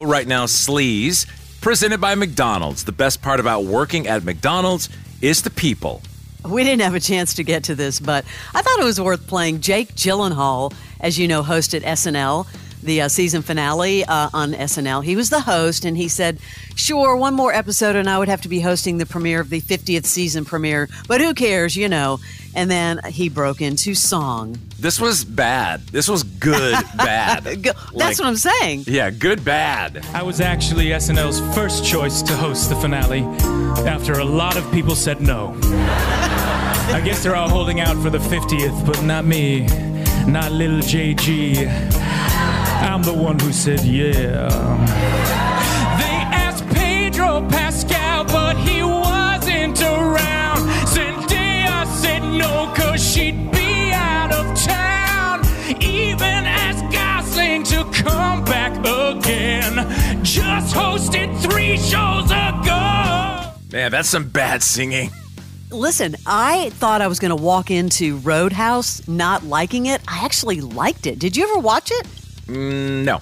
Right now, Sleaze, presented by McDonald's. The best part about working at McDonald's is the people. We didn't have a chance to get to this, but I thought it was worth playing. Jake Gyllenhaal, as you know, hosted SNL, the season finale on SNL. He was the host, and he said, sure, one more episode and I would have to be hosting the premiere of the 50th season premiere, but who cares, you know. And then he broke into song. This was bad. This was good, bad. That's what I'm saying. Yeah, good, bad. I was actually SNL's first choice to host the finale after a lot of people said no. I guess they're all holding out for the 50th, but not me, not little JG. I'm the one who said yeah. They asked Pedro Pascal, but he wasn't around. Zendaya said no, cause she'd be out of town. Even asked Gosling to come back again. Just hosted 3 shows ago. Man, that's some bad singing. Listen, I thought I was going to walk into Roadhouse not liking it. I actually liked it. Did you ever watch it? No.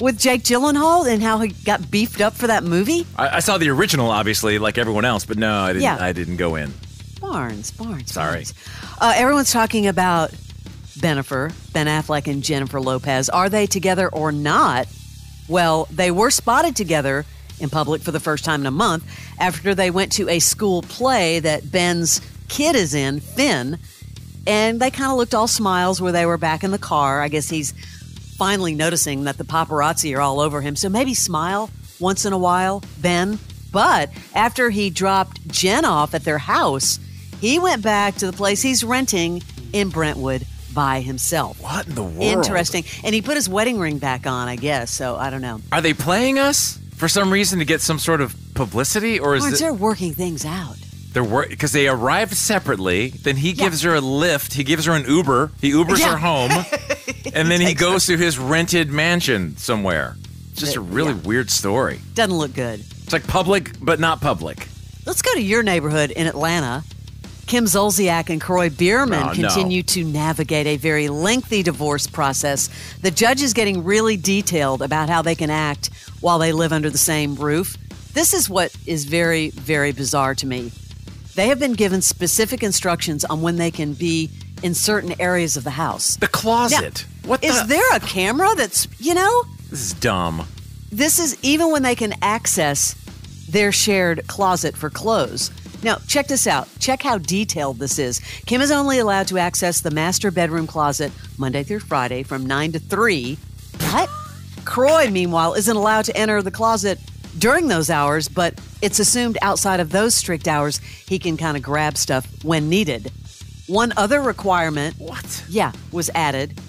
With Jake Gyllenhaal and how he got beefed up for that movie? I saw the original, obviously, like everyone else, but no, I didn't. Yeah. I didn't go in. Barnes. Sorry. Everyone's talking about Bennifer, Ben Affleck, and Jennifer Lopez. Are they together or not? Well, they were spotted together in public for the first time in a month after they went to a school play that Ben's kid is in, Finn, and they kind of looked all smiles where they were back in the car. I guess he's finally noticing that the paparazzi are all over him, so maybe smile once in a while, Ben. But after he dropped Jen off at their house, he went back to the place he's renting in Brentwood by himself. What in the world? Interesting. And he put his wedding ring back on, I guess, so I don't know. Are they playing us for some reason to get some sort of publicity, or is they're working things out? Because they arrived separately. Then he gives her a lift. He gives her an Uber. He Ubers her home, and then he goes to his rented mansion somewhere. It's just a really weird story. Doesn't look good. It's like public, but not public. Let's go to your neighborhood in Atlanta. Kim Zolciak and Kroy Bierman continue to navigate a very lengthy divorce process. The judge is getting really detailed about how they can act while they live under the same roof. This is what is very, very bizarre to me. They have been given specific instructions on when they can be in certain areas of the house. The closet. Now, is there a camera that's, This is dumb. This is even when they can access their shared closet for clothes. Now, check this out. Check how detailed this is. Kim is only allowed to access the master bedroom closet Monday through Friday from 9 to 3. What? Kroy, meanwhile, isn't allowed to enter the closet during those hours, but it's assumed outside of those strict hours, he can kind of grab stuff when needed. One other requirement, was added.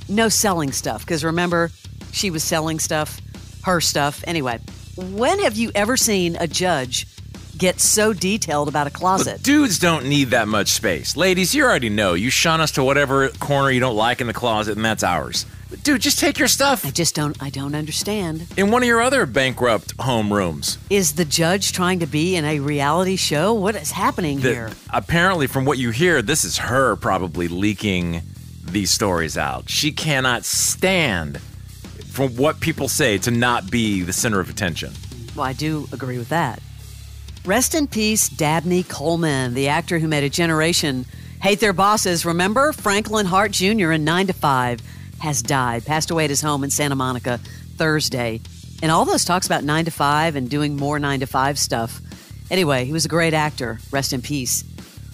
No selling stuff, because remember, she was selling stuff, her stuff. Anyway, when have you ever seen a judge get so detailed about a closet? Look, dudes don't need that much space. Ladies, you already know. You shun us to whatever corner you don't like in the closet, and that's ours. But dude, just take your stuff. I don't understand. In one of your other bankrupt home rooms. Is the judge trying to be in a reality show? What is happening here? Apparently, from what you hear, this is her probably leaking these stories out. She cannot stand, from what people say, to not be the center of attention. Well, I do agree with that. Rest in peace, Dabney Coleman, the actor who made a generation hate their bosses. Remember? Franklin Hart Jr. in 9 to 5 has died, passed away at his home in Santa Monica Thursday. And all those talks about 9 to 5 and doing more 9 to 5 stuff. Anyway, he was a great actor. Rest in peace.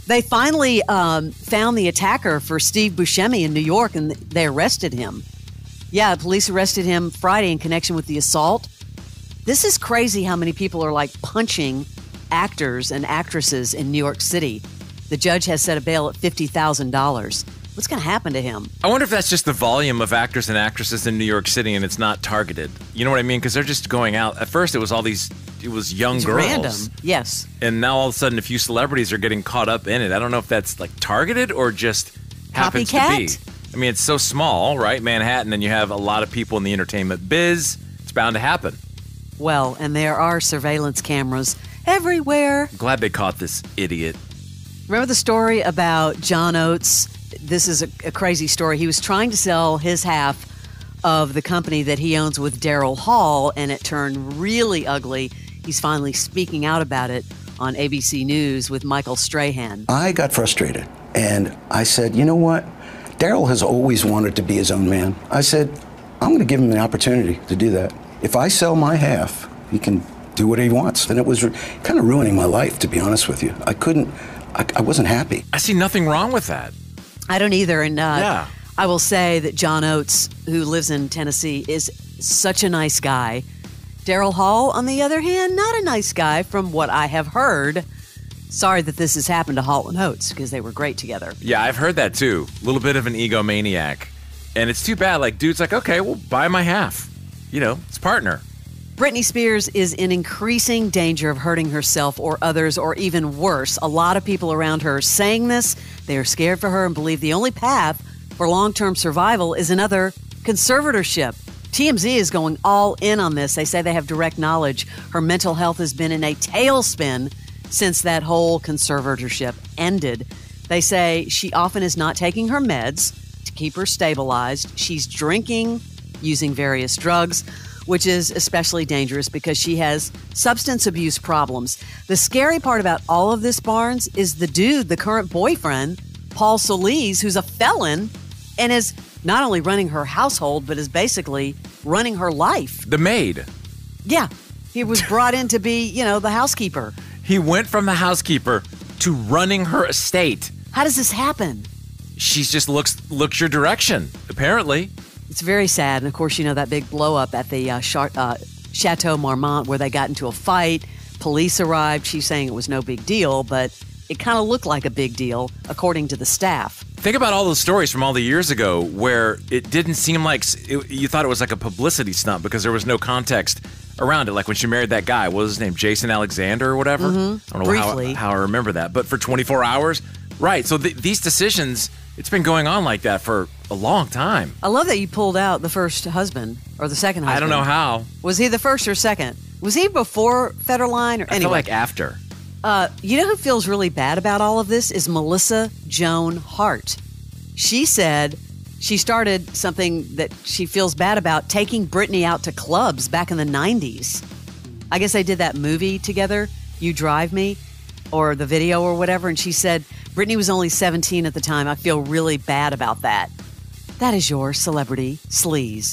They finally found the attacker for Steve Buscemi in New York, and they arrested him. Yeah, police arrested him Friday in connection with the assault. This is crazy how many people are like punching actors and actresses in New York City. The judge has set a bail at $50,000. What's going to happen to him? I wonder if that's just the volume of actors and actresses in New York City and it's not targeted. You know what I mean? Because they're just going out. At first, it was young it's girls. Random, yes. And now all of a sudden, a few celebrities are getting caught up in it. I don't know if that's like targeted or just happens Copycat? to be. I mean, it's so small, right? Manhattan, and you have a lot of people in the entertainment biz. It's bound to happen. Well, and there are surveillance cameras everywhere. Glad they caught this idiot. Remember the story about John Oates? This is a crazy story. He was trying to sell his half of the company that he owns with Daryl Hall, and it turned really ugly. He's finally speaking out about it on ABC News with Michael Strahan. I got frustrated, and I said, you know what? Daryl has always wanted to be his own man. I said, I'm going to give him the opportunity to do that. If I sell my half, he can do what he wants. And it was kind of ruining my life, to be honest with you. I wasn't happy. I see nothing wrong with that. I don't either. And Yeah. I will say that John Oates, who lives in Tennessee, is such a nice guy. Daryl Hall, on the other hand, not a nice guy from what I have heard. Sorry that this has happened to Hall and Oates because they were great together. Yeah, I've heard that too. A little bit of an egomaniac. And it's too bad. Like, dude's like, okay, well, buy my half. You know, it's partner. Britney Spears is in increasing danger of hurting herself or others, or even worse. A lot of people around her are saying this. They are scared for her and believe the only path for long-term survival is another conservatorship. TMZ is going all in on this. They say they have direct knowledge. Her mental health has been in a tailspin since that whole conservatorship ended. They say she often is not taking her meds to keep her stabilized. She's drinking, using various drugs, which is especially dangerous because she has substance abuse problems. The scary part about all of this, Barnes, is the dude, the current boyfriend, Paul Sleaze, who's a felon and is not only running her household, but is basically running her life. The maid. Yeah. He was brought in to be, the housekeeper. He went from the housekeeper to running her estate. How does this happen? She just looks your direction, apparently. It's very sad. And, of course, that big blow-up at the Chateau Marmont where they got into a fight. Police arrived. She's saying it was no big deal, but it kind of looked like a big deal, according to the staff. Think about all those stories from all the years ago where it didn't seem like you thought it was like a publicity stunt because there was no context around it. Like when she married that guy, what was his name? Jason Alexander or whatever? Mm-hmm. I don't know how I remember that. But for 24 hours? Right. So these decisions, it's been going on like that for a long time. I love that you pulled out the first husband or the second husband. I don't know how. Was he the first or second? Was he before Federline? I feel like after. You know who feels really bad about all of this is Melissa Joan Hart. She said she started something that she feels bad about, taking Britney out to clubs back in the 90s. I guess they did that movie together, You Drive Me, or the video or whatever, and she said Britney was only 17 at the time. I feel really bad about that. That is your Celebrity Sleaze.